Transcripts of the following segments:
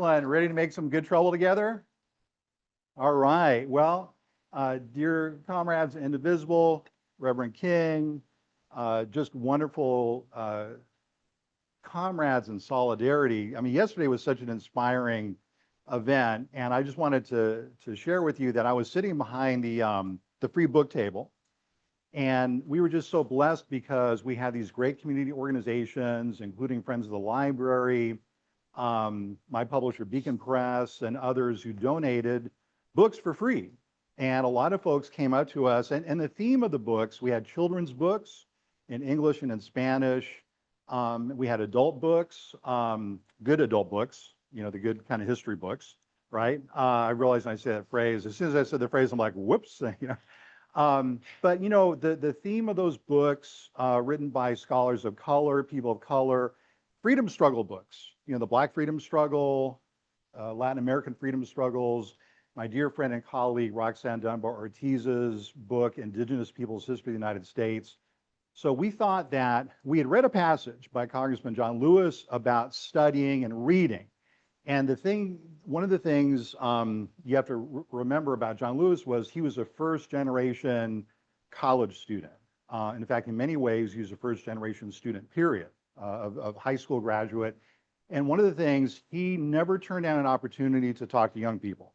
Ready to make some good trouble together? All right. Well, dear comrades, Indivisible, Reverend King, just wonderful comrades in solidarity. I mean, yesterday was such an inspiring event, and I just wanted to share with you that I was sitting behind the free book table, and we were just so blessed because we had these great community organizations, including Friends of the Library, my publisher Beacon Press, and others who donated books for free. And a lot of folks came up to us, and the theme of the books, we had children's books in English and in Spanish. We had adult books, good adult books, the good kind of history books, right? I realized when I say that phrase, as soon as I said the phrase, I'm like, whoops, But the theme of those books, written by scholars of color, people of color, freedom struggle books, the Black freedom struggle, Latin American freedom struggles, my dear friend and colleague Roxanne Dunbar Ortiz's book, Indigenous Peoples' History of the United States. So we thought that we had read a passage by Congressman John Lewis about studying and reading. And one of the things you have to remember about John Lewis was he was a first generation college student. In fact, in many ways, he was a first generation student, period, of high school graduate. And one of the things, he never turned down an opportunity to talk to young people.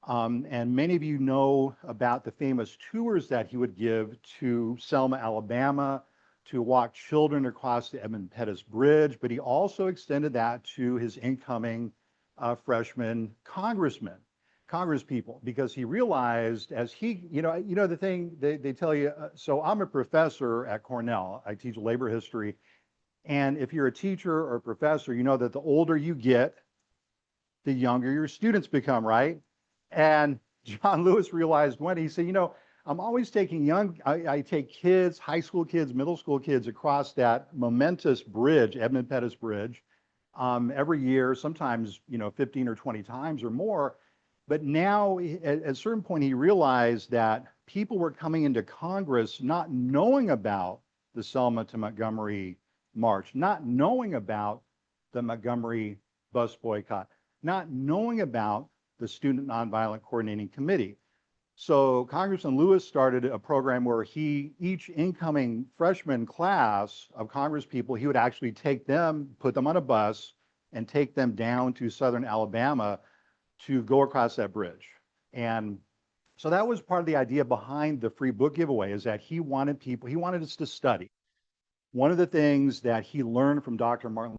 And many of you know about the famous tours that he would give to Selma, Alabama, to walk children across the Edmund Pettus Bridge, but he also extended that to his incoming freshman congresspeople, because he realized as he, the thing they tell you, so I'm a professor at Cornell, I teach labor history, and if you're a teacher or a professor, you know that the older you get, the younger your students become, right? And John Lewis realized when he said, I'm always taking I take kids, high school kids, middle school kids across that momentous bridge, Edmund Pettus Bridge, every year, sometimes, 15 or 20 times or more. But now at a certain point, he realized that people were coming into Congress not knowing about the Selma to Montgomery march, not knowing about the Montgomery bus boycott, not knowing about the Student Nonviolent Coordinating Committee. So Congressman Lewis started a program where each incoming freshman class of Congress people, he would actually take them, put them on a bus, and take them down to southern Alabama to go across that bridge. And so that was part of the idea behind the free book giveaway, is that he wanted us to study. One of the things that he learned from Dr. Martin,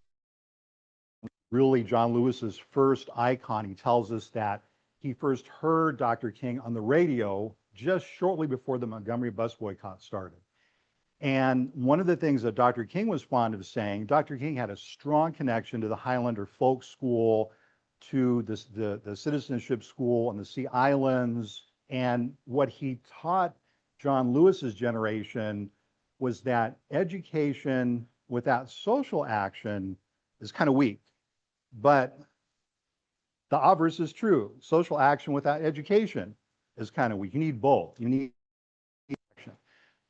really John Lewis's first icon, he tells us that he first heard Dr. King on the radio just shortly before the Montgomery bus boycott started. And one of the things that Dr. King was fond of saying, Dr. King had a strong connection to the Highlander Folk School, to the Citizenship School on the Sea Islands. And what he taught John Lewis's generation was that education without social action is kind of weak. But the obverse is true. Social action without education is kind of weak. You need both. You need action.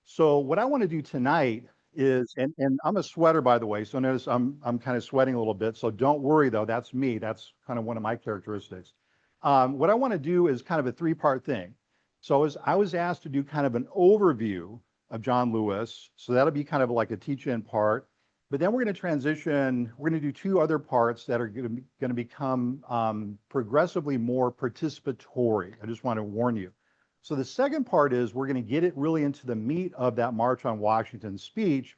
So what I want to do tonight is, and I'm a sweater, by the way, so notice I'm kind of sweating a little bit. So don't worry, though. That's me. That's kind of one of my characteristics. What I want to do is kind of a three-part thing. So I was asked to do kind of an overview of John Lewis. So that'll be kind of like a teach-in part. But then we're going to transition, we're going to do two other parts that are going to become progressively more participatory. I just want to warn you. So the second part is we're going to get it really into the meat of that March on Washington speech.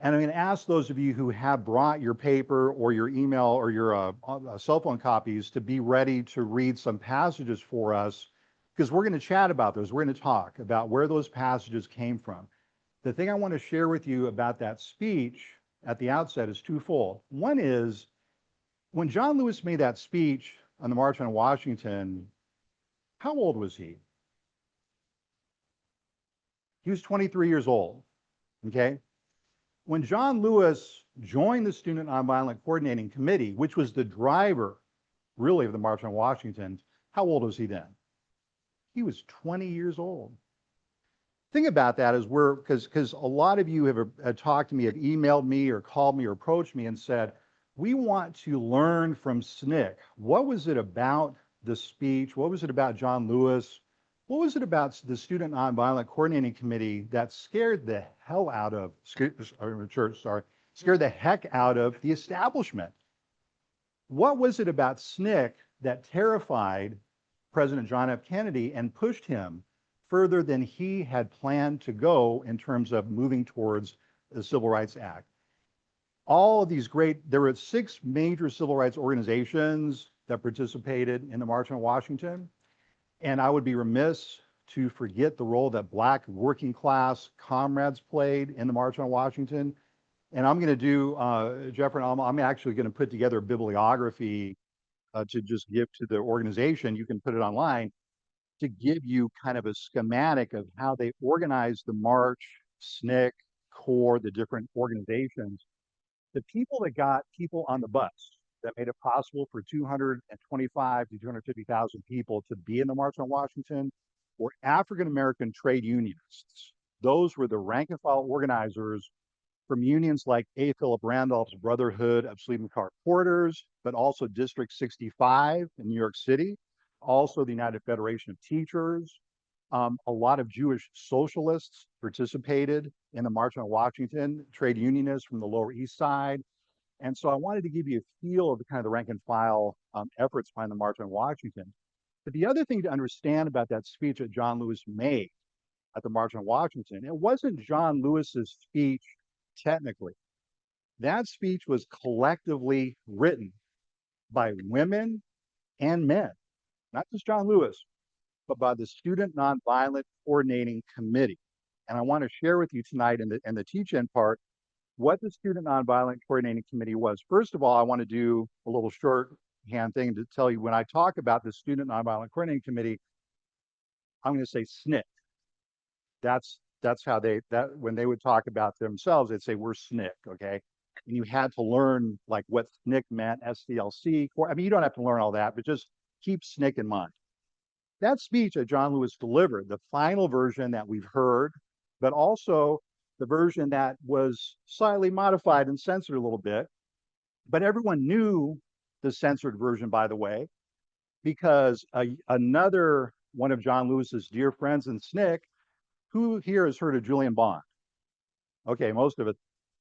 And I'm going to ask those of you who have brought your paper or your email or your cell phone copies to be ready to read some passages for us, because we're going to chat about those. We're going to talk about where those passages came from. The thing I want to share with you about that speech at the outset is twofold. One is, when John Lewis made that speech on the March on Washington, how old was he? He was 23 years old, okay? When John Lewis joined the Student Nonviolent Coordinating Committee, which was the driver, really, of the March on Washington, how old was he then? He was 20 years old. Thing about that is because a lot of you have talked to me, have emailed me or called me or approached me and said, We want to learn from SNCC. What was it about the speech? What was it about John Lewis? What was it about the Student Nonviolent Coordinating Committee that scared the hell out of church? Sorry, scared the heck out of the establishment? What was it about SNCC that terrified President John F. Kennedy and pushed him further than he had planned to go in terms of moving towards the Civil Rights Act? All of these there were 6 major civil rights organizations that participated in the March on Washington. And I would be remiss to forget the role that Black working class comrades played in the March on Washington. And I'm going to do, Jeffrey, I'm actually going to put together a bibliography to just give to the organization. You can put it online to give you kind of a schematic of how they organized the march, SNCC, CORE, the different organizations. The people that got people on the bus that made it possible for 225 to 250,000 people to be in the March on Washington were African-American trade unionists. Those were the rank and file organizers from unions like A. Philip Randolph's Brotherhood of Sleeping Car Porters, but also District 65 in New York City, also the United Federation of Teachers. A lot of Jewish socialists participated in the March on Washington, trade unionists from the Lower East Side. And so I wanted to give you a feel of the kind of the rank and file efforts behind the March on Washington. But the other thing to understand about that speech that John Lewis made at the March on Washington, it wasn't John Lewis's speech technically. That speech was collectively written by women and men, not just John Lewis, but by the Student Nonviolent Coordinating Committee. And I want to share with you tonight in the teach-in part what the Student Nonviolent Coordinating Committee was. First of all, I want to do a little shorthand thing to tell you when I talk about the Student Nonviolent Coordinating Committee, I'm going to say SNCC. That's how when they would talk about themselves, they'd say we're SNCC, okay? And you had to learn like what SNCC meant, SCLC. I mean, you don't have to learn all that, but just keep SNCC in mind. That speech that John Lewis delivered, the final version that we've heard, but also the version that was slightly modified and censored a little bit, but everyone knew the censored version, by the way, because another one of John Lewis's dear friends in SNCC, who here has heard of Julian Bond? Okay, most of it.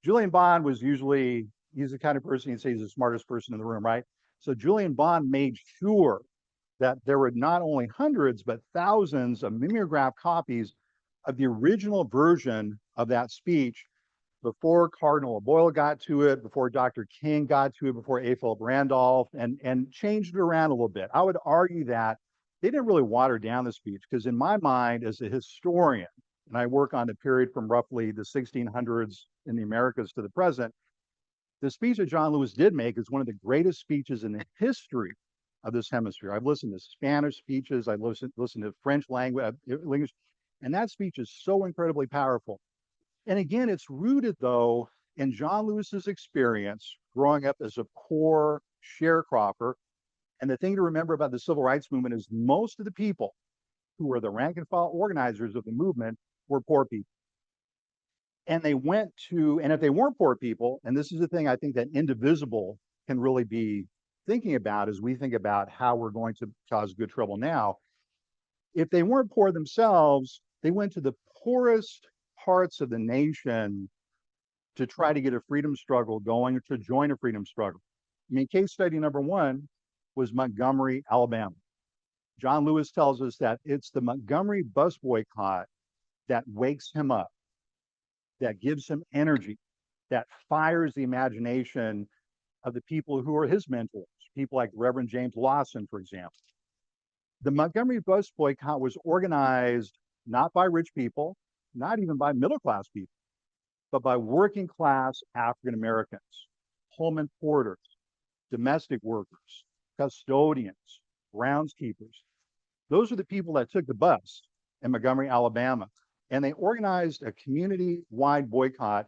Julian Bond was usually, he's the kind of person you'd say he's the smartest person in the room, right? So Julian Bond made sure that there were not only hundreds, but thousands of mimeographed copies of the original version of that speech before Cardinal Boyle got to it, before Dr. King got to it, before A. Philip Randolph, and changed it around a little bit. I would argue that they didn't really water down the speech, because in my mind, as a historian, and I work on the period from roughly the 1600s in the Americas to the present, the speech that John Lewis did make is one of the greatest speeches in the history of this hemisphere. I've listened to Spanish speeches, I've listened to French language, and that speech is so incredibly powerful. And again, it's rooted, though, in John Lewis's experience growing up as a poor sharecropper. And the thing to remember about the civil rights movement is most of the people who were the rank and file organizers of the movement were poor people. And they went to, and if they weren't poor people, and this is the thing I think that Indivisible can really be thinking about as we think about how we're going to cause good trouble now, if they weren't poor themselves, they went to the poorest parts of the nation to try to get a freedom struggle going, or to join a freedom struggle. I mean, case study number one was Montgomery, Alabama. John Lewis tells us that it's the Montgomery bus boycott that wakes him up, that gives him energy, that fires the imagination of the people who are his mentors, people like Reverend James Lawson, for example. The Montgomery bus boycott was organized not by rich people, not even by middle-class people, but by working class African Americans, Pullman porters, domestic workers, custodians, groundskeepers. Those are the people that took the bus in Montgomery, Alabama. And they organized a community-wide boycott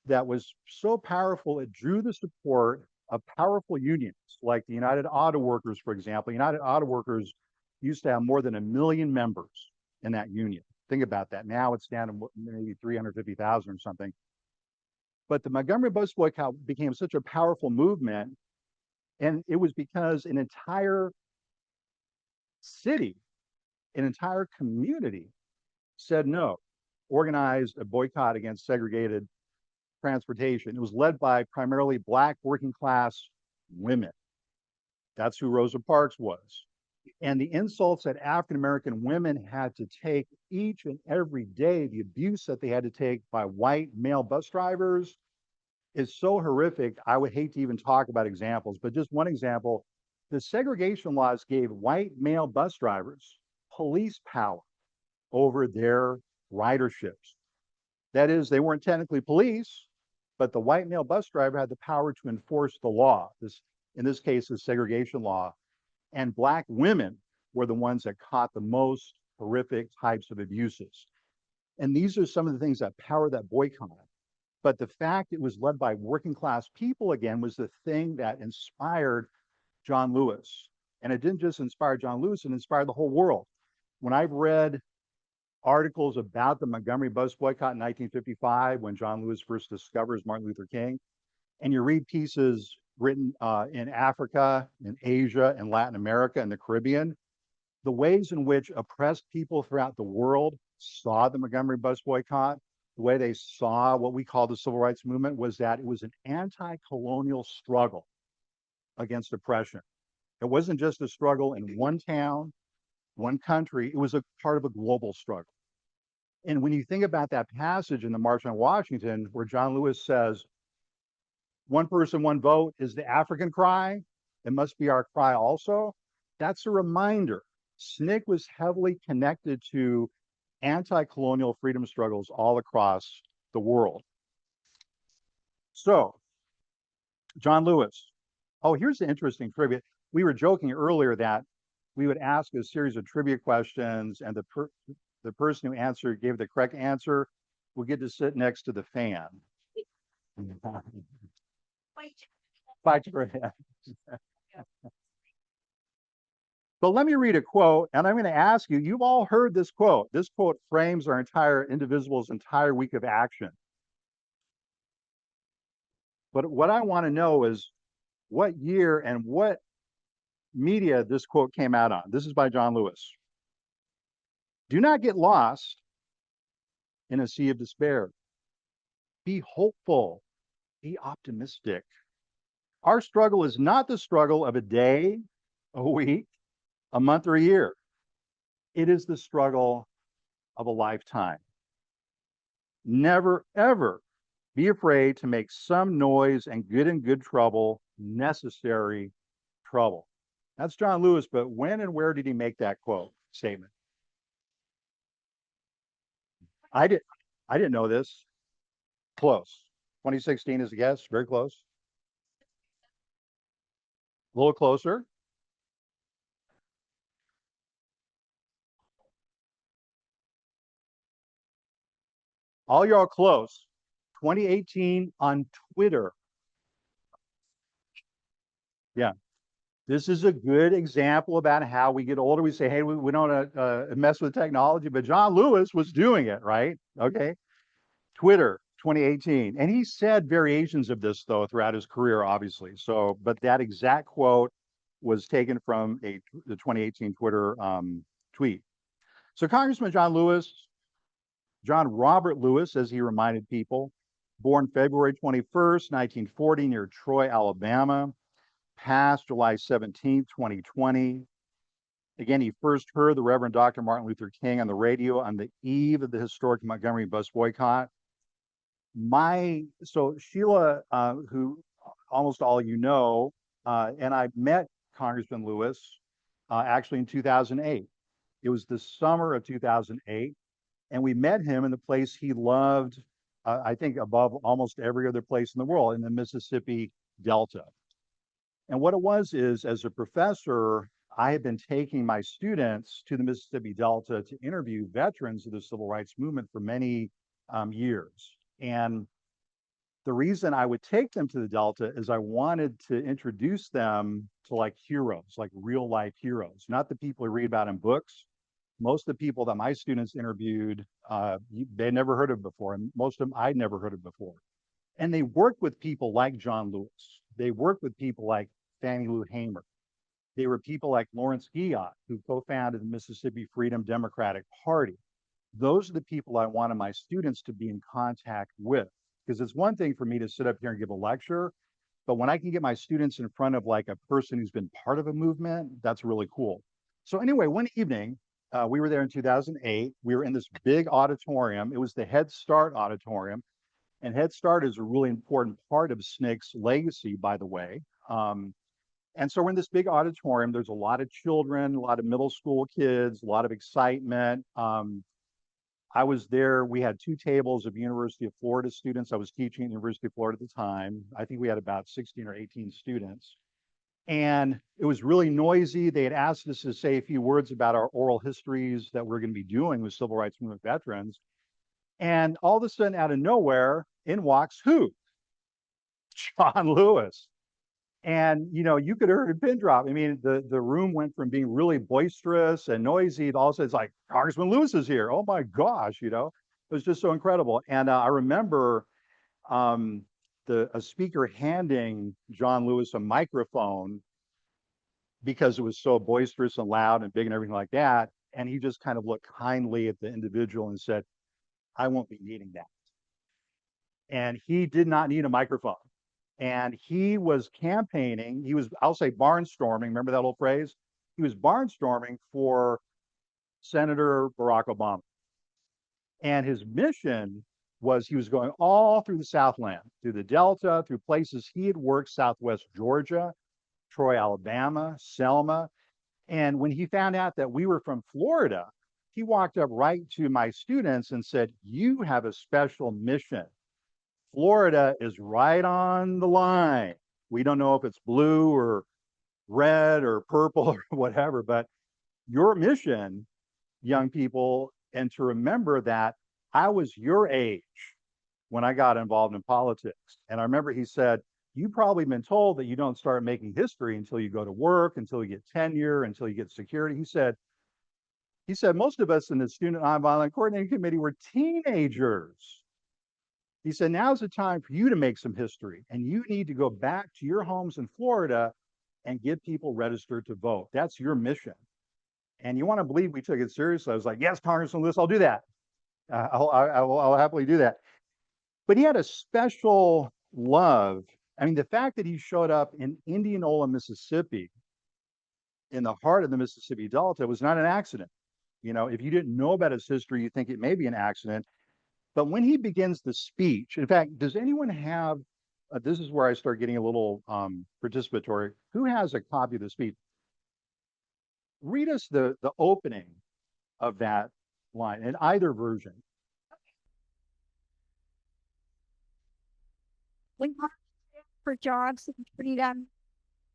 that was so powerful, it drew the support of powerful unions, like the United Auto Workers, for example. United Auto Workers used to have more than 1 million members in that union. Think about that. Now it's down to maybe 350,000 or something. But the Montgomery bus boycott became such a powerful movement, and it was because an entire city, an entire community said no, organized a boycott against segregated transportation. It was led by primarily Black working class women. That's who Rosa Parks was. And the insults that African American women had to take each and every day, the abuse that they had to take by white male bus drivers is so horrific. I would hate to even talk about examples, but just one example, the segregation laws gave white male bus drivers police power over their riderships. That is, they weren't technically police, but the white male bus driver had the power to enforce the law. In this case, the segregation law. And Black women were the ones that caught the most horrific types of abuses. And these are some of the things that power that boycott. But the fact it was led by working class people again was the thing that inspired John Lewis. And it didn't just inspire John Lewis, it inspired the whole world. When I've read articles about the Montgomery bus boycott in 1955, when John Lewis first discovers Martin Luther King, and you read pieces written in Africa, in Asia, in Latin America, and the Caribbean, the ways in which oppressed people throughout the world saw the Montgomery bus boycott, the way they saw what we call the civil rights movement was that it was an anti-colonial struggle against oppression. It wasn't just a struggle in one town, one country, it was a part of a global struggle. And when you think about that passage in the March on Washington, where John Lewis says, one person, one vote is the African cry, it must be our cry also. That's a reminder. SNCC was heavily connected to anti-colonial freedom struggles all across the world. So, John Lewis. Oh, here's the interesting trivia. We were joking earlier that we would ask a series of trivia questions, and the person who gave the correct answer would get to sit next to the fan. But let me read a quote, and I'm going to ask you, you've all heard this quote. This quote frames our entire Indivisible's entire week of action. But what I want to know is what year and what media this quote came out on. This is by John Lewis. Do not get lost in a sea of despair. Be hopeful. Be optimistic. Our struggle is not the struggle of a day, a week, a month, or a year. It is the struggle of a lifetime. Never, ever be afraid to make some noise and get in good trouble, necessary trouble. That's John Lewis, but when and where did he make that quote statement? I didn't know this. Close. 2016 is a guess, very close. A little closer. All y'all close. 2018 on Twitter. Yeah. This is a good example about how we get older. We say, hey, we don't want to mess with technology, but John Lewis was doing it, right? Okay. Twitter, 2018. And he said variations of this, though, throughout his career, obviously. So, but that exact quote was taken from the 2018 Twitter tweet. So Congressman John Lewis, John Robert Lewis, as he reminded people, born February 21st, 1940, near Troy, Alabama, passed July 17th, 2020. Again, he first heard the Reverend Dr. Martin Luther King on the radio on the eve of the historic Montgomery bus boycott. So Sheila, who almost all you know, and I met Congressman Lewis actually in 2008. It was the summer of 2008, and we met him in the place he loved, I think above almost every other place in the world, in the Mississippi Delta. And what it was is, as a professor, I had been taking my students to the Mississippi Delta to interview veterans of the civil rights movement for many years. And the reason I would take them to the Delta is I wanted to introduce them to like heroes, like real life heroes, not the people you read about in books. Most of the people that my students interviewed, they never heard of before, and most of them I'd never heard of before. And they worked with people like John Lewis. They worked with people like Fannie Lou Hamer. They were people like Lawrence Guyot, who co-founded the Mississippi Freedom Democratic Party. Those are the people I wanted my students to be in contact with. Because it's one thing for me to sit up here and give a lecture, but when I can get my students in front of like a person who's been part of a movement, that's really cool. So anyway, one evening, we were there in 2008. We were in this big auditorium. It was the Head Start auditorium. And Head Start is a really important part of SNCC's legacy, by the way. And so we're in this big auditorium. There's a lot of children, a lot of middle school kids, a lot of excitement. I was there. We had 2 tables of University of Florida students. I was teaching at the University of Florida at the time. I think we had about 16 or 18 students. And it was really noisy. They had asked us to say a few words about our oral histories that we're going to be doing with civil rights movement veterans. And all of a sudden, out of nowhere, in walks who? John Lewis. And you could have heard a pin drop. I mean, the room went from being really boisterous and noisy to all of a sudden it's like, Congressman Lewis is here. Oh my gosh, it was just so incredible. And I remember a speaker handing John Lewis a microphone because it was so boisterous and loud and big and everything like that. And he just kind of looked kindly at the individual and said, I won't be needing that. And he did not need a microphone. And he was campaigning. He was, I'll say, barnstorming. Remember that old phrase? He was barnstorming for Senator Barack Obama. And his mission was he was going all through the Southland, through the Delta, through places he had worked, Southwest Georgia, Troy, Alabama, Selma. And when he found out that we were from Florida, he walked up right to my students and said, you have a special mission. Florida is right on the line. We don't know if it's blue or red or purple or whatever, but your mission, young people, and to remember that I was your age when I got involved in politics. And I remember he said, you've probably been told that you don't start making history until you go to work, until you get tenure, until you get security. He said, most of us in the Student Nonviolent Coordinating Committee were teenagers. He said, now's the time for you to make some history, and you need to go back to your homes in Florida and get people registered to vote. That's your mission. And you want to believe we took it seriously. I was like, yes, Congressman Lewis, I'll do that. I'll happily do that. But he had a special love. I mean, the fact that he showed up in Indianola, Mississippi, in the heart of the Mississippi Delta, was not an accident. If you didn't know about his history, you think it may be an accident. But when he begins the speech, in fact, does anyone have, this is where I start getting a little participatory. Who has a copy of the speech? Read us the opening of that line in either version. We work for jobs and freedom,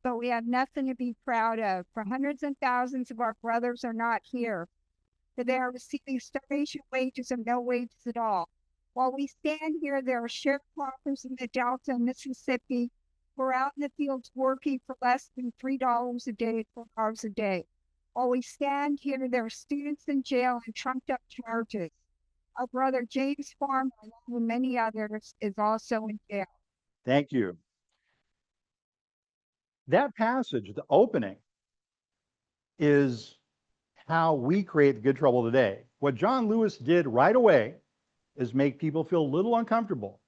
but we have nothing to be proud of. For hundreds and thousands of our brothers are not here. For they are receiving starvation wages or no wages at all. While we stand here, there are sharecroppers in the Delta and Mississippi who are out in the fields working for less than $3 a day, $4 a day. While we stand here, there are students in jail and trumped up charges. Our brother James Farmer, along with many others, is also in jail. Thank you. That passage, the opening, is how we create the good trouble today. What John Lewis did right away is make people feel a little uncomfortable.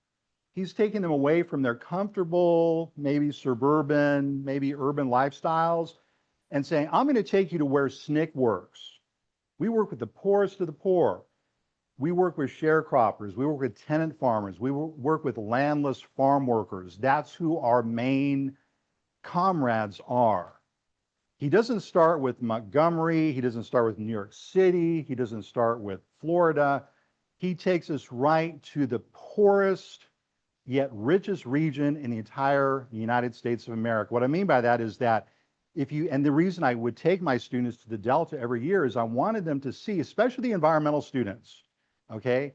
He's taking them away from their comfortable, maybe suburban, maybe urban lifestyles and saying, I'm going to take you to where SNCC works. We work with the poorest of the poor. We work with sharecroppers. We work with tenant farmers. We work with landless farm workers. That's who our main comrades are. He doesn't start with Montgomery. He doesn't start with New York City. He doesn't start with Florida. He takes us right to the poorest yet richest region in the entire United States of America. What I mean by that is that and the reason I would take my students to the Delta every year is I wanted them to see, especially the environmental students, okay,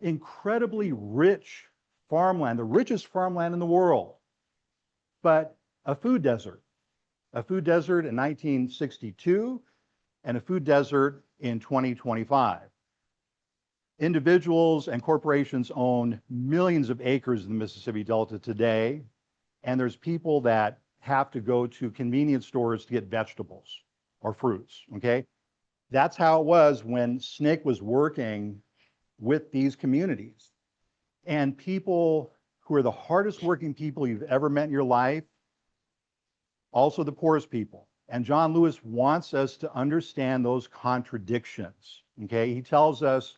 incredibly rich farmland, the richest farmland in the world, but a food desert in 1962 and a food desert in 2025. Individuals and corporations own millions of acres in the Mississippi Delta today, and there's people that have to go to convenience stores to get vegetables or fruits, okay? That's how it was when SNCC was working with these communities. And people who are the hardest working people you've ever met in your life, also the poorest people. And John Lewis wants us to understand those contradictions, okay? He tells us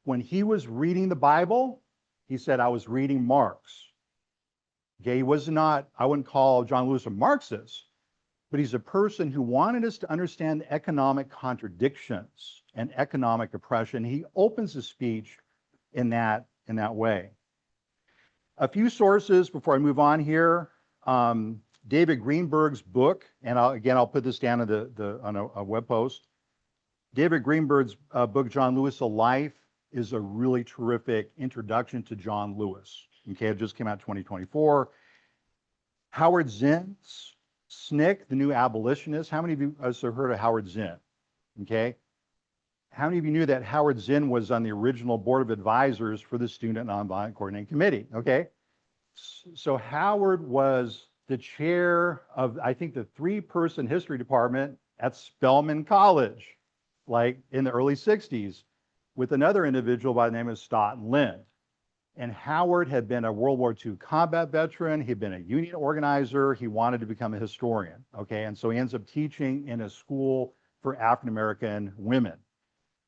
when he was reading the Bible, he said, I was reading Marx. Okay, he was not, I wouldn't call John Lewis a Marxist, but he's a person who wanted us to understand the economic contradictions and economic oppression. He opens his speech in that way. A few sources before I move on here. David Greenberg's book, and I'll put this down on a web post. David Greenberg's book, John Lewis, A Life, is a really terrific introduction to John Lewis. Okay, it just came out 2024. Howard Zinn's SNCC, the New Abolitionist. How many of you have heard of Howard Zinn? Okay. How many of you knew that Howard Zinn was on the original board of advisors for the Student Nonviolent Coordinating Committee? Okay. So Howard was the chair of, I think, the 3-person history department at Spelman College, like in the early 60s, with another individual by the name of Stoughton Lind. And Howard had been a World War II combat veteran. He'd been a union organizer. He wanted to become a historian, okay? And so he ends up teaching in a school for African-American women.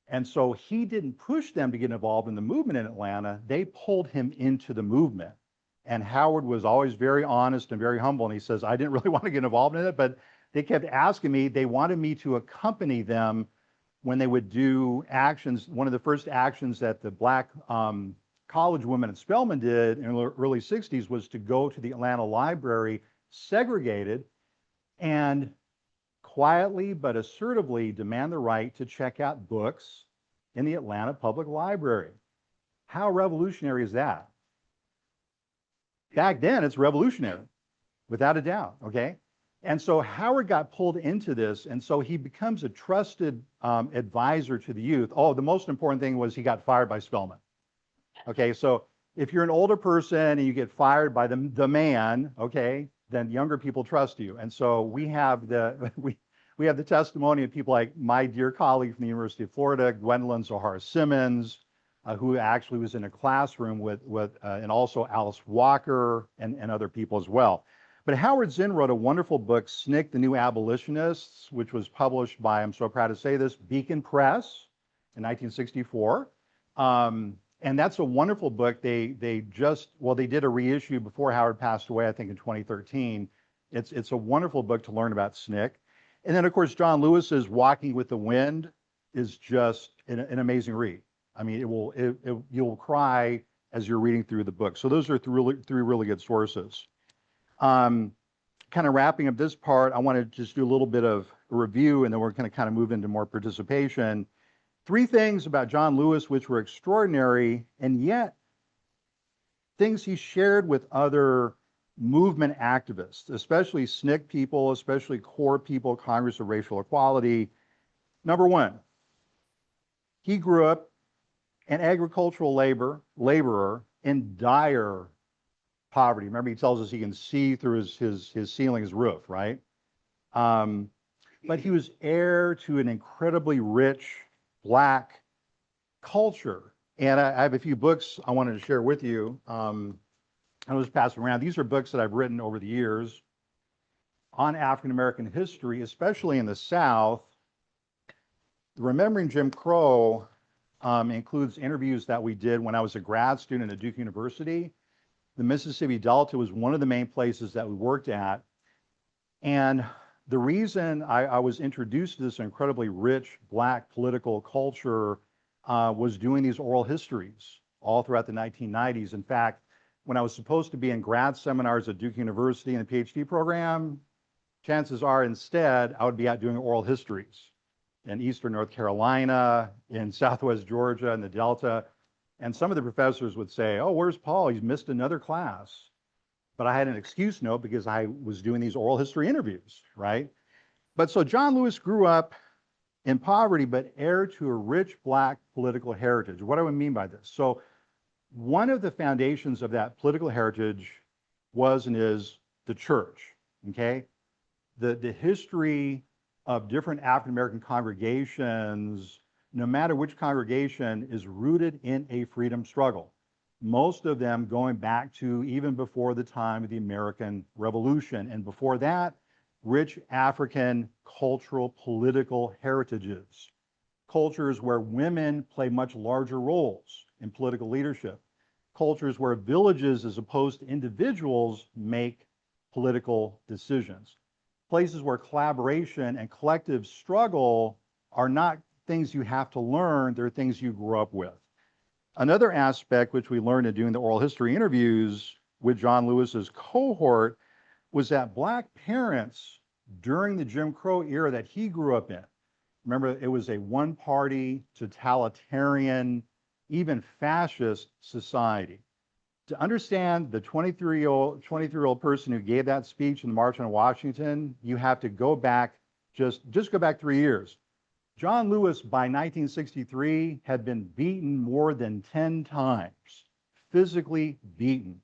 And so he didn't push them to get involved in the movement in Atlanta. They pulled him into the movement. And Howard was always very honest and very humble. And he says, I didn't really want to get involved in it, but they kept asking me. They wanted me to accompany them when they would do actions. One of the first actions that the Black college women at Spelman did in the early 60s was to go to the Atlanta Library, segregated, and quietly but assertively demand the right to check out books in the Atlanta Public Library. How revolutionary is that? Back then, it's revolutionary, without a doubt, okay? And so Howard got pulled into this, and so he becomes a trusted advisor to the youth. Oh, the most important thing was he got fired by Spelman. Okay, so if you're an older person and you get fired by the man, okay, then younger people trust you. And so we have the we have the testimony of people like my dear colleague from the University of Florida, Gwendolyn Zohar Simmons, who actually was in a classroom with and also Alice Walker and other people as well. But Howard Zinn wrote a wonderful book, SNCC, the New Abolitionists, which was published by, I'm so proud to say this, Beacon Press in 1964. And that's a wonderful book. They did a reissue before Howard passed away, I think in 2013. It's a wonderful book to learn about SNCC. And then, of course, John Lewis's Walking with the Wind is just an amazing read. I mean, you'll cry as you're reading through the book. So those are three really good sources. Kind of wrapping up this part, I want to just do a little bit of a review, and then we're going to kind of move into more participation. 3 things about John Lewis which were extraordinary, and yet things he shared with other movement activists, especially SNCC people, especially core people, Congress of Racial Equality. Number 1, he grew up an agricultural laborer in dire poverty. Remember, he tells us he can see through his ceiling, his roof, right? But he was heir to an incredibly rich Black culture. And I have a few books I wanted to share with you. I was passing around. These are books that I've written over the years on African American history, especially in the South. Remembering Jim Crow includes interviews that we did when I was a grad student at Duke University. The Mississippi Delta was one of the main places that we worked at. And the reason I was introduced to this incredibly rich Black political culture was doing these oral histories all throughout the 1990s. In fact, when I was supposed to be in grad seminars at Duke University in the PhD program, chances are instead I would be out doing oral histories in Eastern North Carolina, in Southwest Georgia, in the Delta. And some of the professors would say, oh, where's Paul? He's missed another class. But I had an excuse note because I was doing these oral history interviews, right? But so John Lewis grew up in poverty, but heir to a rich Black political heritage. What do I mean by this? So one of the foundations of that political heritage was and is the church, okay? The history of different African American congregations, no matter which congregation, is rooted in a freedom struggle. Most of them going back to even before the time of the American Revolution. And before that, rich African cultural, political heritages, cultures where women play much larger roles in political leadership, cultures where villages as opposed to individuals make political decisions, places where collaboration and collective struggle are not things you have to learn, they're things you grew up with. Another aspect which we learned in doing the oral history interviews with John Lewis's cohort was that Black parents during the Jim Crow era that he grew up in, remember, it was a one-party, totalitarian, even fascist society. To understand the 23-year-old person who gave that speech in the March on Washington, you have to go back, just go back 3 years. John Lewis, by 1963, had been beaten more than 10 times, physically beaten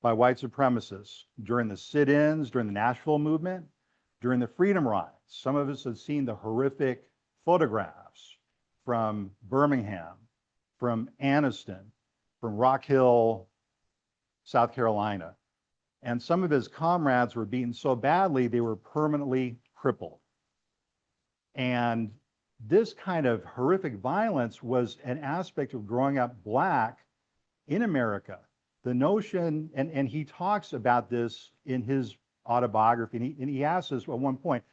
by white supremacists during the sit-ins, during the Nashville movement, during the freedom rides. Some of us have seen the horrific photographs from Birmingham, from Anniston, from Rock Hill, South Carolina. And some of his comrades were beaten so badly they were permanently crippled. And this kind of horrific violence was an aspect of growing up Black in America. The notion, and he talks about this in his autobiography, and he asks us at one point,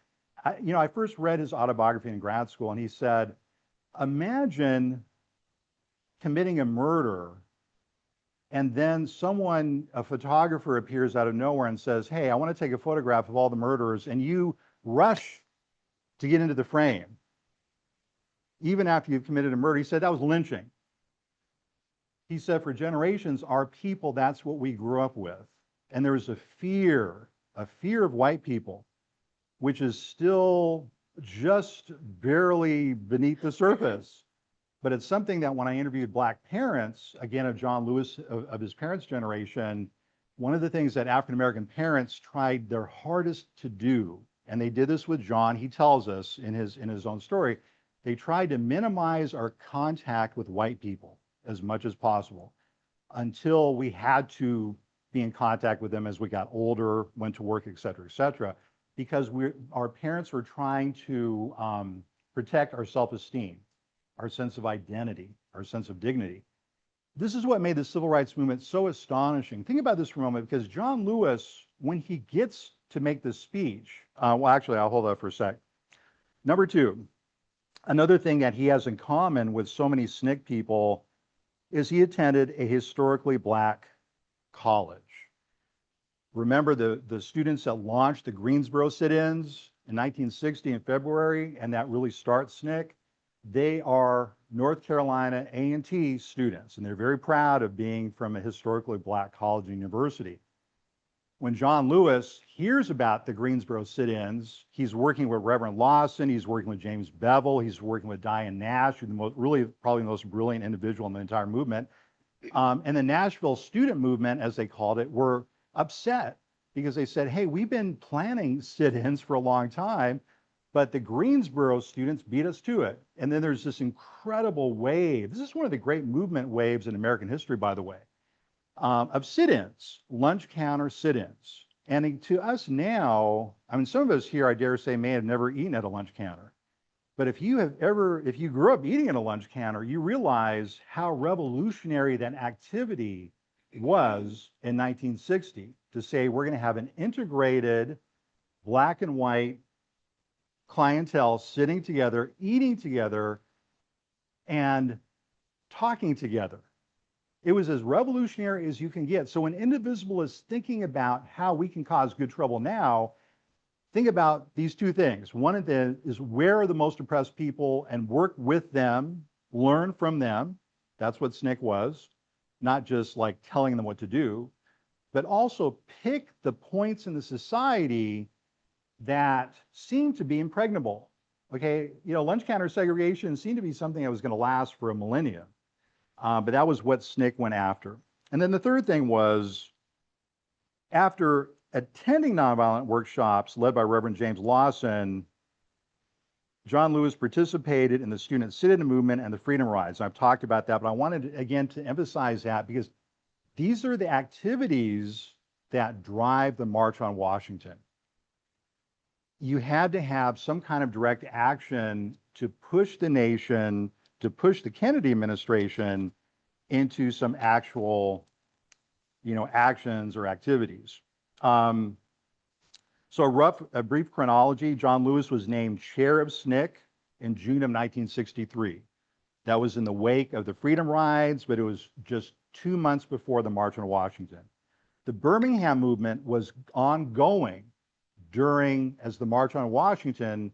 I first read his autobiography in grad school, and he said, imagine committing a murder, and then a photographer appears out of nowhere and says, hey, I want to take a photograph of all the murderers, and you rush to get into the frame, even after you've committed a murder. He said that was lynching. He said for generations, our people, that's what we grew up with. And there was a fear of white people, which is still just barely beneath the surface. But it's something that when I interviewed Black parents, again, of John Lewis, of his parents' generation, one of the things that African-American parents tried their hardest to do, and they did this with John, he tells us in his own story, they tried to minimize our contact with white people as much as possible until we had to be in contact with them as we got older, went to work, et cetera, because our parents were trying to protect our self-esteem, our sense of identity, our sense of dignity. This is what made the civil rights movement so astonishing. Think about this for a moment, because John Lewis, when he gets to make this speech, well, actually, I'll hold that for a sec. Number two, another thing that he has in common with so many SNCC people is he attended a historically Black college. Remember the students that launched the Greensboro sit-ins in 1960 in February, and that really starts SNCC? They are North Carolina A&T students, and they're very proud of being from a historically Black college and university. When John Lewis hears about the Greensboro sit-ins, he's working with Reverend Lawson, he's working with James Bevel, he's working with Diane Nash, who's probably the most brilliant individual in the entire movement. And the Nashville student movement, as they called it, were upset because they said, hey, we've been planning sit-ins for a long time, but the Greensboro students beat us to it. And then there's this incredible wave. This is one of the great movement waves in American history, by the way, of sit-ins, lunch counter sit-ins. And to us now, I mean, some of us here, I dare say, may have never eaten at a lunch counter. But if you grew up eating at a lunch counter, you realize how revolutionary that activity was in 1960 to say we're going to have an integrated Black and white clientele sitting together, eating together, and talking together. It was as revolutionary as you can get. So when Indivisible is thinking about how we can cause good trouble now, think about these two things. One of them is where are the most oppressed people and work with them, learn from them. That's what SNCC was, not just like telling them what to do, but also pick the points in the society that seem to be impregnable. Okay, lunch counter segregation seemed to be something that was going to last for a millennia, but that was what SNCC went after. And then the third thing was, after attending nonviolent workshops led by Reverend James Lawson, John Lewis participated in the student sit-in movement and the freedom rides. I've talked about that, but I wanted, again, to emphasize that because these are the activities that drive the March on Washington. You had to have some kind of direct action to push the nation, to push the Kennedy administration into some actual, actions or activities. So a brief chronology, John Lewis was named chair of SNCC in June of 1963. That was in the wake of the Freedom Rides, but it was just 2 months before the March on Washington. The Birmingham movement was ongoing as the March on Washington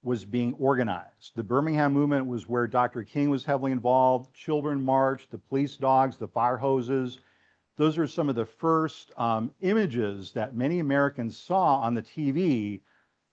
was being organized. The Birmingham movement was where Dr. King was heavily involved. Children marched, the police dogs, the fire hoses. Those are some of the first images that many Americans saw on the TV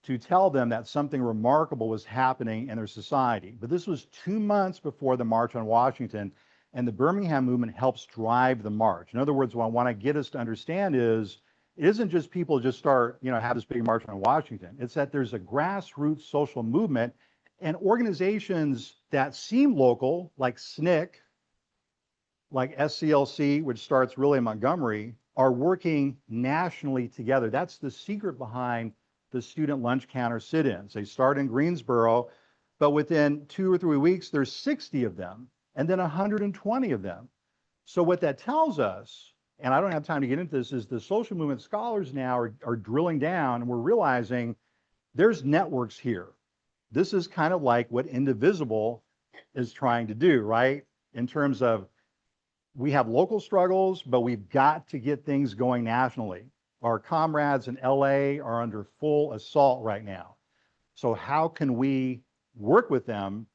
to tell them that something remarkable was happening in their society. But this was 2 months before the March on Washington, and the Birmingham movement helps drive the march. In other words, what I want to get us to understand is, it isn't just people just start, have this big March on Washington. It's that there's a grassroots social movement, and organizations that seem local, like SNCC, like SCLC, which starts really in Montgomery, are working nationally together. That's the secret behind the student lunch counter sit-ins. They start in Greensboro, but within 2 or 3 weeks, there's 60 of them, and then 120 of them. So what that tells us, and I don't have time to get into this, is the social movement scholars now are drilling down, and we're realizing there's networks here. This is kind of like what Indivisible is trying to do, right? In terms of, we have local struggles, but we've got to get things going nationally. Our comrades in LA are under full assault right now. So how can we work with them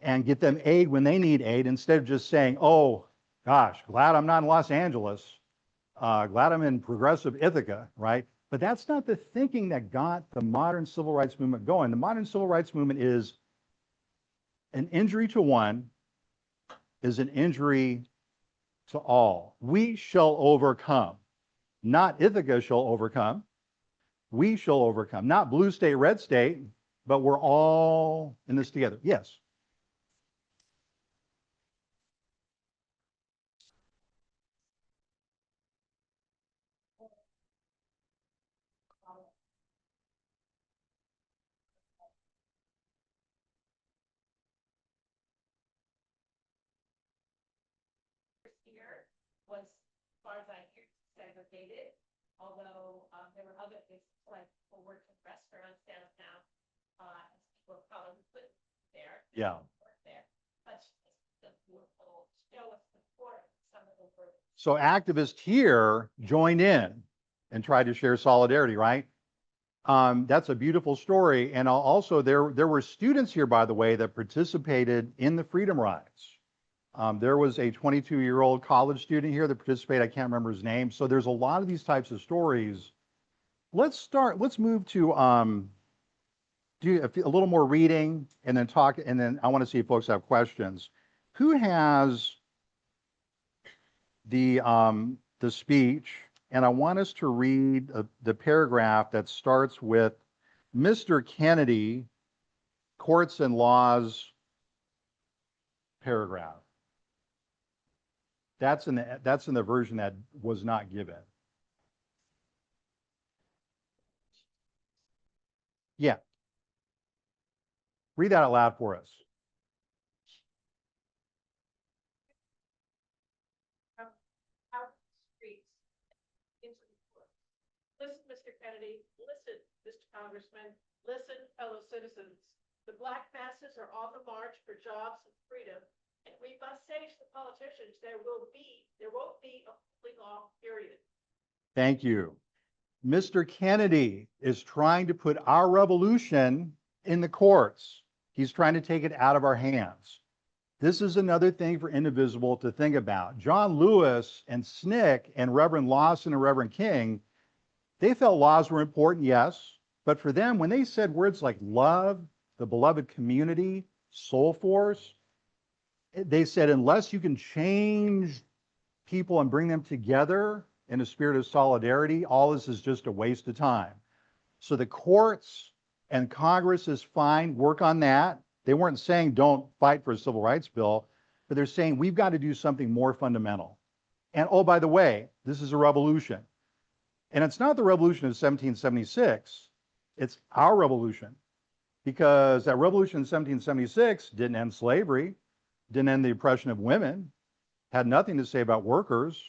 and get them aid when they need aid, instead of just saying, oh, gosh, glad I'm not in Los Angeles. Glad I'm in progressive Ithaca, right? But that's not the thinking that got the modern civil rights movement going. The modern civil rights movement is an injury to one is an injury to all. We shall overcome. Not Ithaca shall overcome. We shall overcome. Not blue state, red state, but we're all in this together. Yes. Here was, as far as I hear, segregated. Although there were other things like people worked in restaurants downtown, as people of color who couldn't there. Yeah. Work there. But the beautiful show of support, some of the work. So activists here joined in and tried to share solidarity, right? That's a beautiful story. And also there were students here, by the way, that participated in the Freedom Rides. There was a 22-year-old college student here that participated. I can't remember his name. So there's a lot of these types of stories. Let's move to do a little more reading and then talk. And then I want to see if folks have questions. Who has the speech? And I want us to read the paragraph that starts with Mr. Kennedy, Courts and Laws paragraph. That's in the version that was not given. Yeah. Read that out loud for us. Out the streets, into the court. Listen, Mr. Kennedy, listen, Mr. Congressman, listen, fellow citizens. The black masses are on the march for jobs and freedom, and we must say to the politicians, there won't be a cooling off period. Thank you. Mr. Kennedy is trying to put our revolution in the courts. He's trying to take it out of our hands. This is another thing for Indivisible to think about. John Lewis and SNCC and Reverend Lawson and Reverend King, they felt laws were important, yes, but for them, when they said words like love, the beloved community, soul force. They said, unless you can change people and bring them together in a spirit of solidarity, all this is just a waste of time. So the courts and Congress is fine, work on that. They weren't saying don't fight for a civil rights bill, but they're saying we've got to do something more fundamental. And oh, by the way, this is a revolution. And it's not the revolution of 1776, it's our revolution. Because that revolution in 1776 didn't end slavery, didn't end the oppression of women, had nothing to say about workers.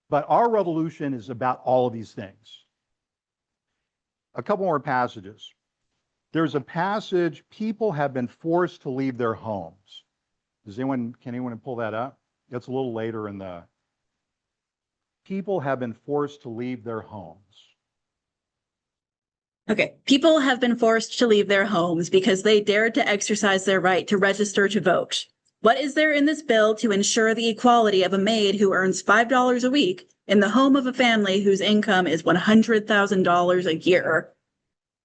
But our revolution is about all of these things. A couple more passages. There's a passage, people have been forced to leave their homes. Can anyone pull that up? It's a little later in the, people have been forced to leave their homes. Okay. People have been forced to leave their homes because they dared to exercise their right to register to vote. What is there in this bill to ensure the equality of a maid who earns $5 a week in the home of a family whose income is $100,000 a year?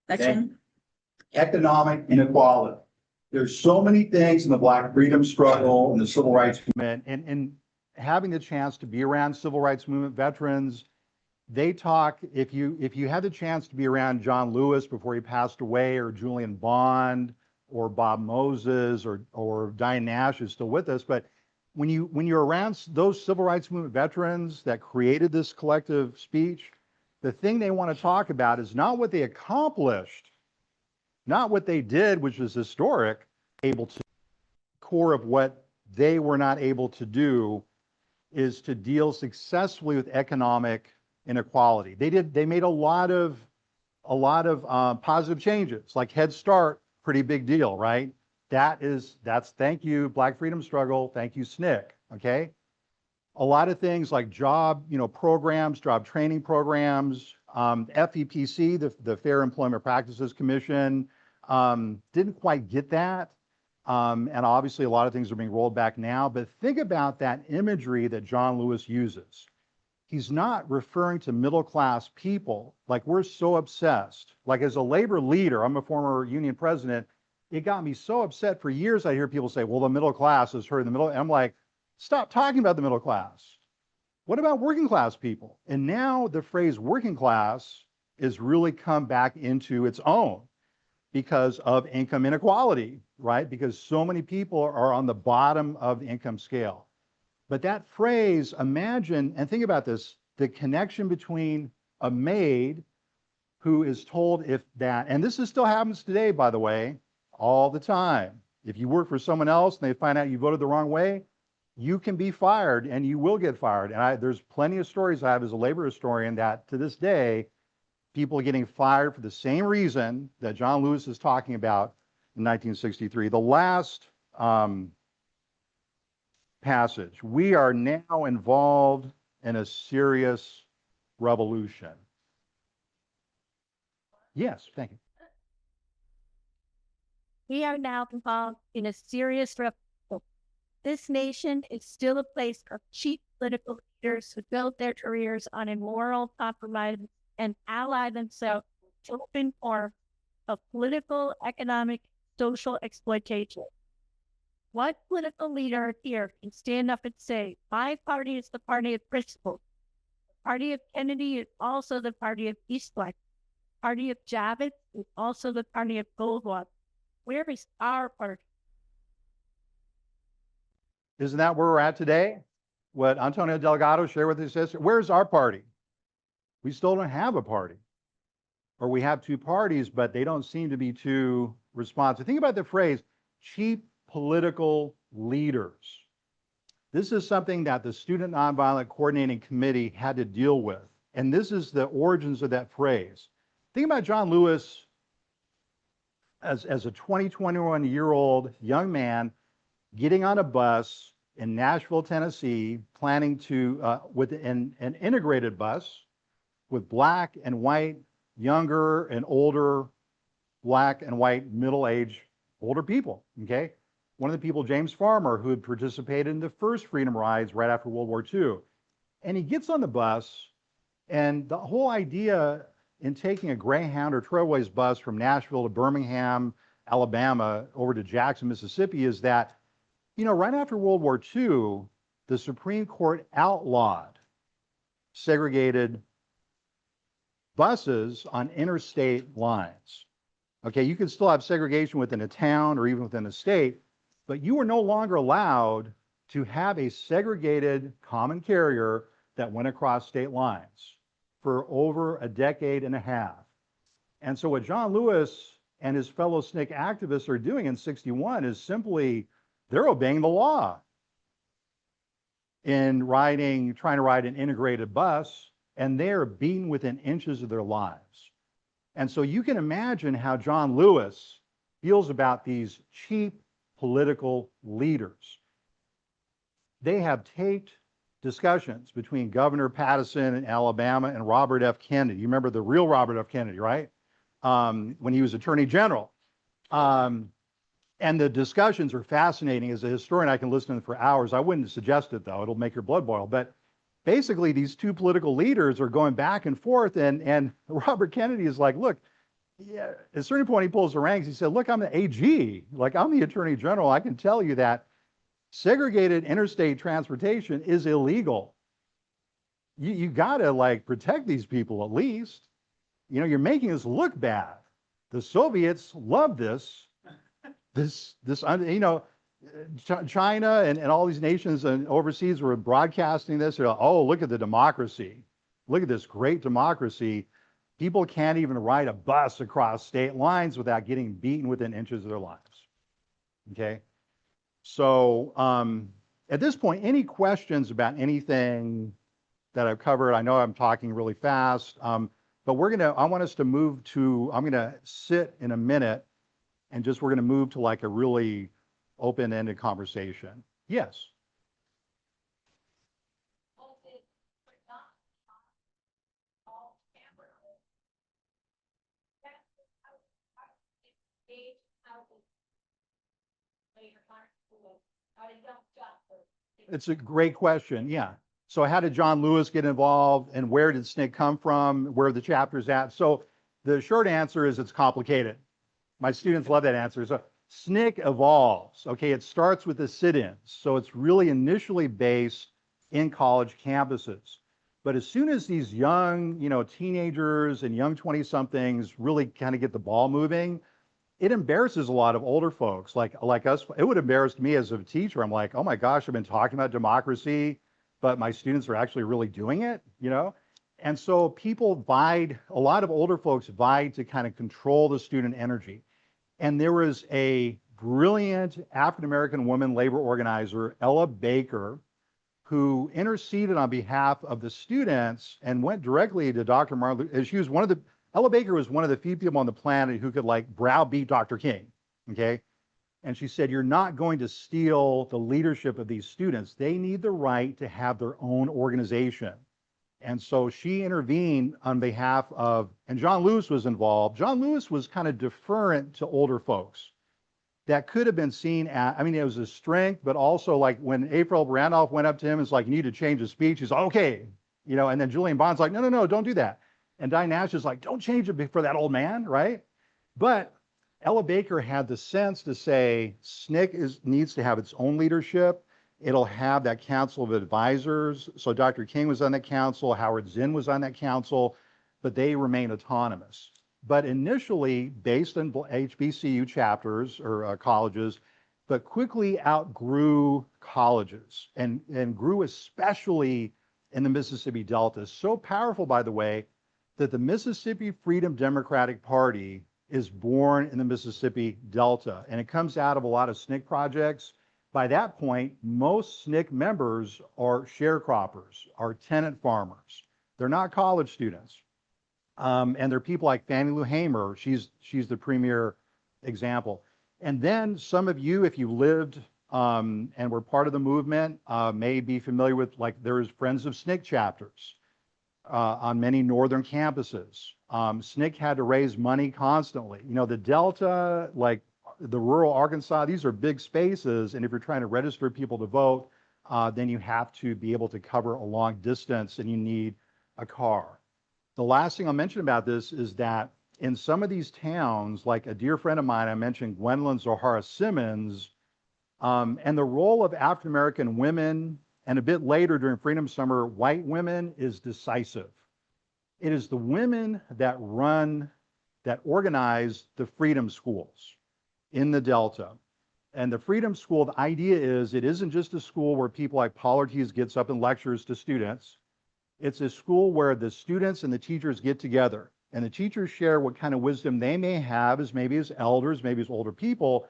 Section. Economic inequality. There's so many things in the Black freedom struggle and the civil rights movement, and having the chance to be around civil rights movement veterans, they talk, if you had the chance to be around John Lewis before he passed away, or Julian Bond, or Bob Moses, or Diane Nash is still with us, but when you're around those civil rights movement veterans that created this collective speech, the thing they want to talk about is not what they accomplished, not what they did, which is historic, able to, core of what they were not able to do is to deal successfully with economic inequality. They made a lot of positive changes, like Head Start, pretty big deal, right? That's thank you, Black freedom struggle, thank you, SNCC, okay? A lot of things like job, programs, job training programs, FEPC, the Fair Employment Practices Commission, didn't quite get that. And obviously a lot of things are being rolled back now, but think about that imagery that John Lewis uses. He's not referring to middle-class people like we're so obsessed. Like as a labor leader, I'm a former union president, it got me so upset for years. I hear people say, well, the middle class is hurt in the middle. And I'm like, stop talking about the middle class. What about working class people? And now the phrase working class is really come back into its own because of income inequality, right? Because so many people are on the bottom of the income scale. But that phrase, imagine, and think about this, the connection between a maid who is told if that, and this still happens today, by the way, all the time. If you work for someone else and they find out you voted the wrong way, you can be fired and you will get fired. And there's plenty of stories I have as a labor historian that to this day, people are getting fired for the same reason that John Lewis is talking about in 1963. The last passage, we are now involved in a serious revolution. Yes, thank you. We are now involved in a serious revolution. This nation is still a place of cheap political leaders who built their careers on immoral compromise and ally themselves to open forms of political, economic, social exploitation. What political leader here can stand up and say, my party is the party of principle. The party of Kennedy is also the party of Eastwood. The party of Javits is also the party of Goldwater. Where is our party? Isn't that where we're at today? What Antonio Delgado shared with his sister? Where's our party? We still don't have a party. Or we have two parties, but they don't seem to be too responsive. Think about the phrase, cheap political leaders. This is something that the Student Nonviolent Coordinating Committee had to deal with. And this is the origins of that phrase. Think about John Lewis as a 21-year-old young man getting on a bus in Nashville, Tennessee, planning to, with an integrated bus with black and white, younger and older, black and white, middle-aged, older people, okay? One of the people, James Farmer, who had participated in the first freedom rides right after World War II. And he gets on the bus, and the whole idea in taking a Greyhound or Trailways bus from Nashville to Birmingham, Alabama over to Jackson, Mississippi, is that, right after World War II, the Supreme Court outlawed segregated buses on interstate lines. Okay, you can still have segregation within a town or even within a state, but you are no longer allowed to have a segregated common carrier that went across state lines for over a decade and a half. And so what John Lewis and his fellow SNCC activists are doing in 61 is simply, they're obeying the law in trying to ride an integrated bus, and they're beaten within inches of their lives. And so you can imagine how John Lewis feels about these cheap political leaders. They have taped discussions between Governor Pattison in Alabama and Robert F. Kennedy. You remember the real Robert F. Kennedy, right? When he was Attorney General. And the discussions are fascinating. As a historian, I can listen to them for hours. I wouldn't suggest it, though. It'll make your blood boil. But basically, these two political leaders are going back and forth. And Robert Kennedy is like, look, yeah, at a certain point, he pulls the ranks. He said, look, I'm the AG. Like, I'm the Attorney General. I can tell you that segregated interstate transportation is illegal. You got to, like, protect these people at least. You're making us look bad. The Soviets love this. China and all these nations and overseas were broadcasting this. They're like, oh, look at the democracy. Look at this great democracy. People can't even ride a bus across state lines without getting beaten within inches of their lives. Okay? So at this point, any questions about anything that I've covered? I know I'm talking really fast, but I want us to move to, I'm going to sit in a minute and we're going to move to like a really open-ended conversation. Yes. It's a great question. Yeah. So how did John Lewis get involved, and where did SNCC come from? Where are the chapters at? So the short answer is it's complicated. My students love that answer. So SNCC evolves. Okay, it starts with the sit-ins. So it's really initially based in college campuses. But as soon as these young, teenagers and young 20-somethings really kind of get the ball moving, it embarrasses a lot of older folks like us. It would embarrass me as a teacher. I'm like, oh my gosh, I've been talking about democracy, but my students are actually really doing it, And so a lot of older folks vied to kind of control the student energy. And there was a brilliant African-American woman labor organizer, Ella Baker, who interceded on behalf of the students and went directly to Dr. Martin Luther. She was Ella Baker was one of the few people on the planet who could like browbeat Dr. King, okay? And she said, you're not going to steal the leadership of these students. They need the right to have their own organization. And so she intervened on behalf of, and John Lewis was involved. John Lewis was kind of deferent to older folks. That could have been seen it was a strength, but also like when April Randolph went up to him, it's like, you need to change the speech. He's like, okay. And then Julian Bond's like, no, don't do that. And Di Nash is like, don't change it for that old man, right? But Ella Baker had the sense to say, SNCC needs to have its own leadership. It'll have that council of advisors. So Dr. King was on that council, Howard Zinn was on that council, but they remain autonomous. But initially based on HBCU chapters or colleges, but quickly outgrew colleges and grew especially in the Mississippi Delta. So powerful, by the way, that the Mississippi Freedom Democratic Party is born in the Mississippi Delta, and it comes out of a lot of SNCC projects. By that point, most SNCC members are sharecroppers, are tenant farmers. They're not college students. And they're people like Fannie Lou Hamer. She's the premier example. And then some of you, if you lived and were part of the movement, may be familiar with, like, there's Friends of SNCC chapters on many northern campuses. SNCC had to raise money constantly. The Delta, like the rural Arkansas, these are big spaces. And if you're trying to register people to vote, then you have to be able to cover a long distance and you need a car. The last thing I'll mention about this is that in some of these towns, like a dear friend of mine, I mentioned Gwendolyn Zohara Simmons, and the role of African American women, and a bit later during Freedom Summer, white women, is decisive. It is the women that organize the Freedom Schools in the Delta. And the Freedom School, the idea is it isn't just a school where people like Paul Ortiz gets up and lectures to students. It's a school where the students and the teachers get together, and the teachers share what kind of wisdom they may have as maybe as elders, maybe as older people.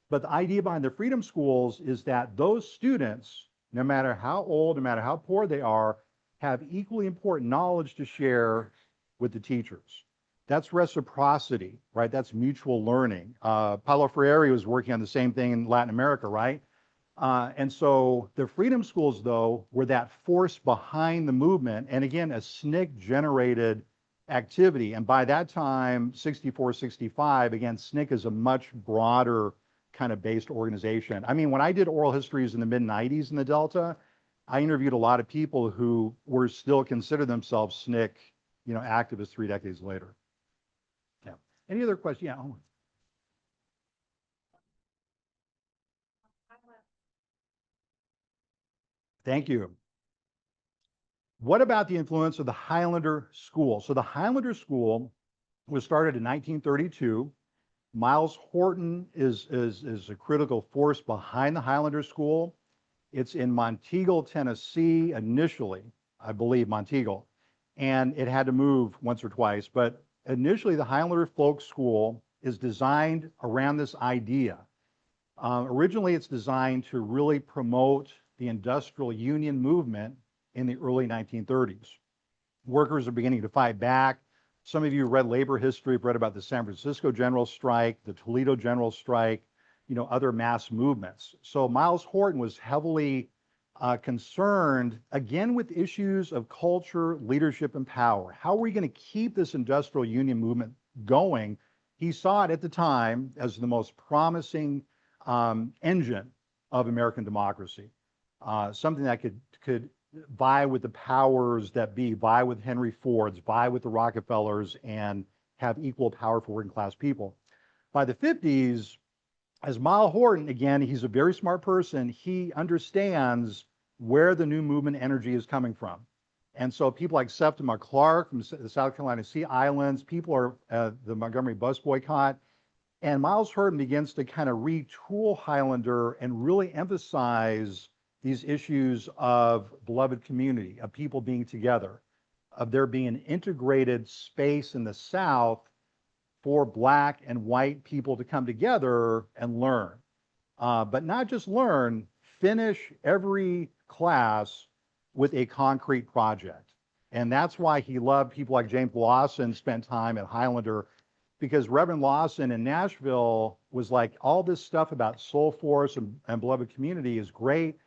But the idea behind the Freedom Schools is that those students, no matter how old, no matter how poor they are, have equally important knowledge to share with the teachers. That's reciprocity, right? That's mutual learning. Paulo Freire was working on the same thing in Latin America, right? And so the Freedom Schools, though, were that force behind the movement. And again, a SNCC-generated activity. And by that time, 64, 65, again, SNCC is a much broader kind of based organization. I mean, when I did oral histories in the mid-90s in the Delta, I interviewed a lot of people who were still consider themselves SNCC, activists 3 decades later. Yeah. Any other questions? Yeah. Oh. Thank you. What about the influence of the Highlander School? So the Highlander School was started in 1932. Miles Horton is a critical force behind the Highlander School. It's in Monteagle, Tennessee, initially, I believe, Monteagle. And it had to move once or twice. But initially, the Highlander Folk School is designed around this idea. Originally, it's designed to really promote the industrial union movement in the early 1930s. Workers are beginning to fight back. Some of you read labor history, have read about the San Francisco General Strike, the Toledo General Strike, other mass movements. So Miles Horton was heavily concerned, again, with issues of culture, leadership, and power. How are we going to keep this industrial union movement going? He saw it at the time as the most promising engine of American democracy, something that could vie with the powers that be, vie with Henry Ford's, vie with the Rockefellers, and have equal power for working class people. By the 50s, as Miles Horton, again, he's a very smart person, he understands where the new movement energy is coming from. And so people like Septima Clark from the South Carolina Sea Islands, people are the Montgomery bus boycott, and Miles Horton begins to kind of retool Highlander and really emphasize these issues of beloved community, of people being together, of there being an integrated space in the South for Black and white people to come together and learn. But not just learn, finish every class with a concrete project. And that's why he loved people like James Lawson, spent time at Highlander, because Reverend Lawson in Nashville was like, all this stuff about soul force and beloved community is great,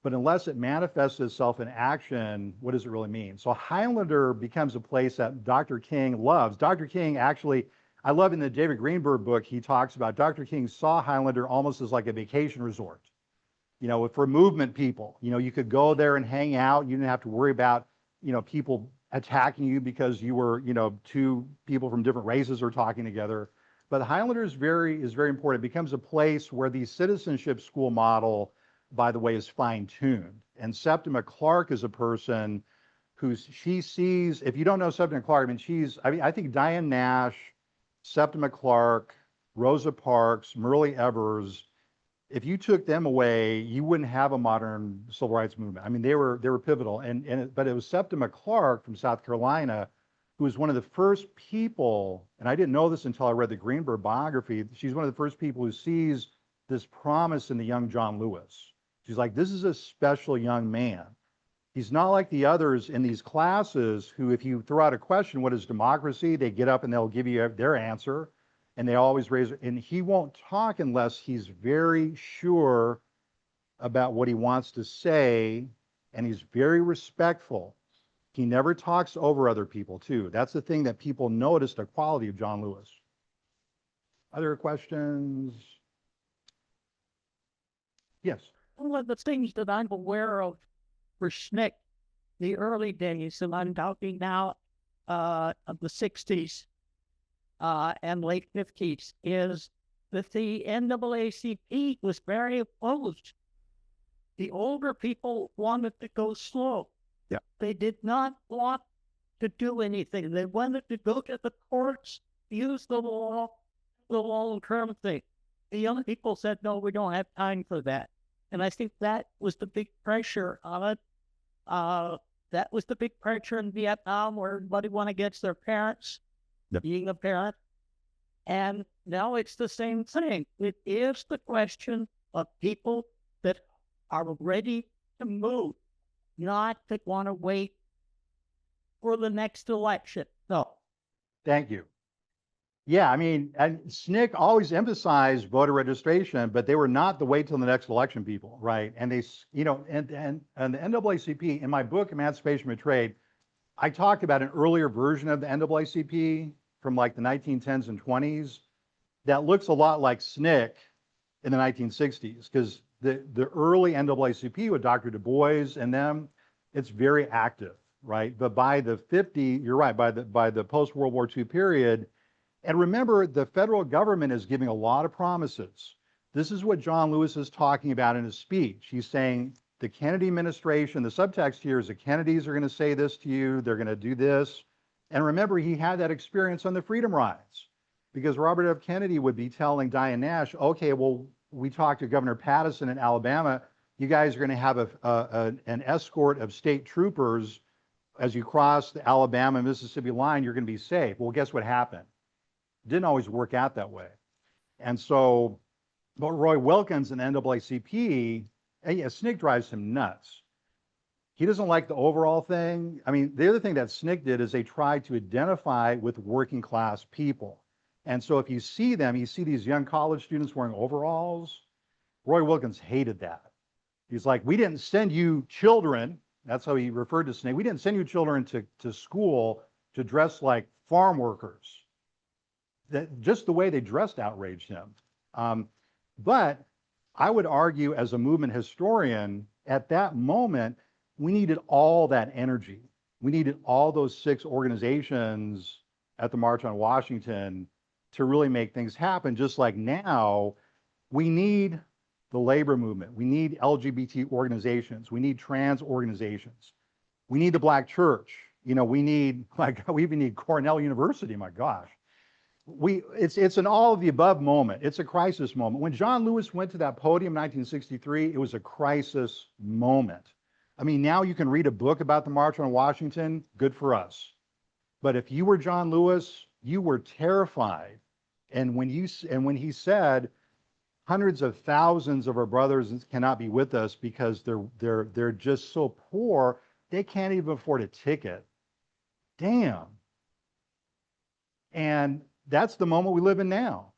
but unless it manifests itself in action, what does it really mean? So Highlander becomes a place that Dr. King loves. Dr. King actually, I love in the David Greenberg book, he talks about Dr. King saw Highlander almost as like a vacation resort, for movement people. You could go there and hang out. You didn't have to worry about, people attacking you because you were, two people from different races are talking together. But the Highlander is very important. It becomes a place where the citizenship school model, by the way, is fine-tuned. And Septima Clark is a person she sees, if you don't know Septima Clark, I think Diane Nash, Septima Clark, Rosa Parks, Myrlie Evers, if you took them away, you wouldn't have a modern civil rights movement. They were pivotal. But it was Septima Clark from South Carolina who was one of the first people, and I didn't know this until I read the Greenberg biography, she's one of the first people who sees this promise in the young John Lewis. She's like, this is a special young man. He's not like the others in these classes who, if you throw out a question, what is democracy? They get up and they'll give you their answer, and they always raise it. And he won't talk unless he's very sure about what he wants to say, and he's very respectful. He never talks over other people, too. That's the thing that people noticed, a quality of John Lewis. Other questions? Yes. One of the things that I'm aware of for SNCC, the early days, and I'm talking now of the 60s, and late 50s is that the NAACP was very opposed. The older people wanted to go slow. Yeah. They did not want to do anything. They wanted to go to the courts, use the law, the long-term thing. The young people said, no, we don't have time for that. And I think that was the big pressure on it. That was the big pressure in Vietnam, where everybody went against their parents, Yep. being a parent. And now it's the same thing. It is the question of people that are ready to move, not that want to wait for the next election. No. Thank you. Yeah, I mean, and SNCC always emphasized voter registration, but they were not the wait till the next election people, right? And they, you know, and the NAACP, in my book, Emancipation from Trade, I talked about an earlier version of the NAACP from like the 1910s and 20s that looks a lot like SNCC in the 1960s, because the early NAACP with Dr. Du Bois and them, it's very active, right? But by the 50, you're right, by the post-World War II period, and remember, the federal government is giving a lot of promises. This is what John Lewis is talking about in his speech. He's saying the Kennedy administration, the subtext here is the Kennedys are going to say this to you, they're going to do this. And remember, he had that experience on the Freedom Rides, because Robert F. Kennedy would be telling Diane Nash, okay, well, we talked to Governor Pattison in Alabama, you guys are going to have an escort of state troopers as you cross the Alabama-Mississippi line, you're going to be safe. Well, guess what happened? Didn't always work out that way. And so, but Roy Wilkins in NAACP, and yeah, SNCC drives him nuts. He doesn't like the overall thing. I mean, the other thing that SNCC did is they tried to identify with working class people. And so if you see them, you see these young college students wearing overalls. Roy Wilkins hated that. He's like, we didn't send you children. That's how he referred to SNCC. We didn't send you children to school to dress like farm workers. That just the way they dressed outraged him. But I would argue, as a movement historian, at that moment, we needed all that energy. We needed all those 6 organizations at the March on Washington to really make things happen. Just like now, we need the labor movement. We need LGBT organizations. We need trans organizations. We need the Black church. You know, we even need Cornell University, my gosh. It's an all of the above moment. It's a crisis moment. When John Lewis went to that podium in 1963, it was a crisis moment. I mean, now you can read a book about the March on Washington, good for us. But if you were John Lewis, you were terrified. And when he said, hundreds of thousands of our brothers cannot be with us because they're just so poor, they can't even afford a ticket. Damn. And that's the moment we live in now.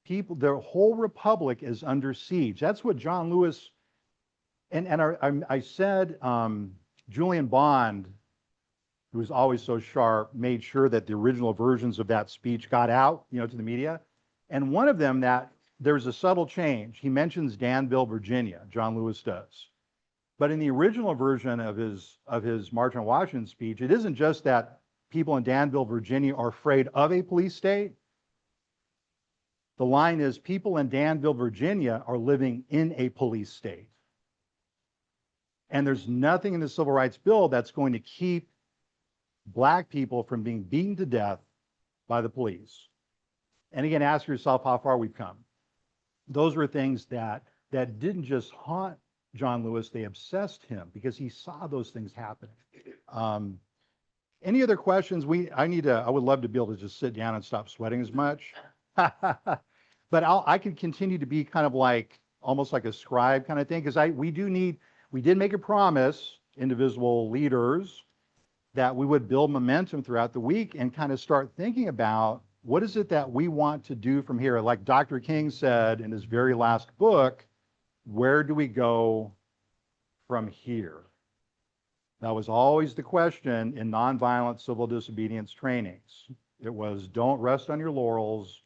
People, their whole republic is under siege. That's what John Lewis, I said, Julian Bond, who was always so sharp, made sure that the original versions of that speech got out, you know, to the media. And one of them, that there's a subtle change. He mentions Danville, Virginia, John Lewis does. But in the original version of his March on Washington speech, it isn't just that people in Danville, Virginia are afraid of a police state. The line is, people in Danville, Virginia are living in a police state. And there's nothing in the Civil Rights Bill that's going to keep Black people from being beaten to death by the police. And again, ask yourself how far we've come. Those were things that didn't just haunt John Lewis, they obsessed him because he saw those things happening. Any other questions? I would love to be able to just sit down and stop sweating as much. But I could continue to be kind of like, almost like a scribe kind of thing, because we did make a promise, Indivisible leaders, that we would build momentum throughout the week and kind of start thinking about what is it that we want to do from here? Like Dr. King said in his very last book, where do we go from here? That was always the question in nonviolent civil disobedience trainings. It was, don't rest on your laurels,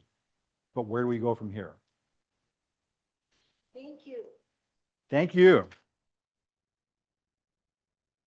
but where do we go from here? Thank you. Thank you.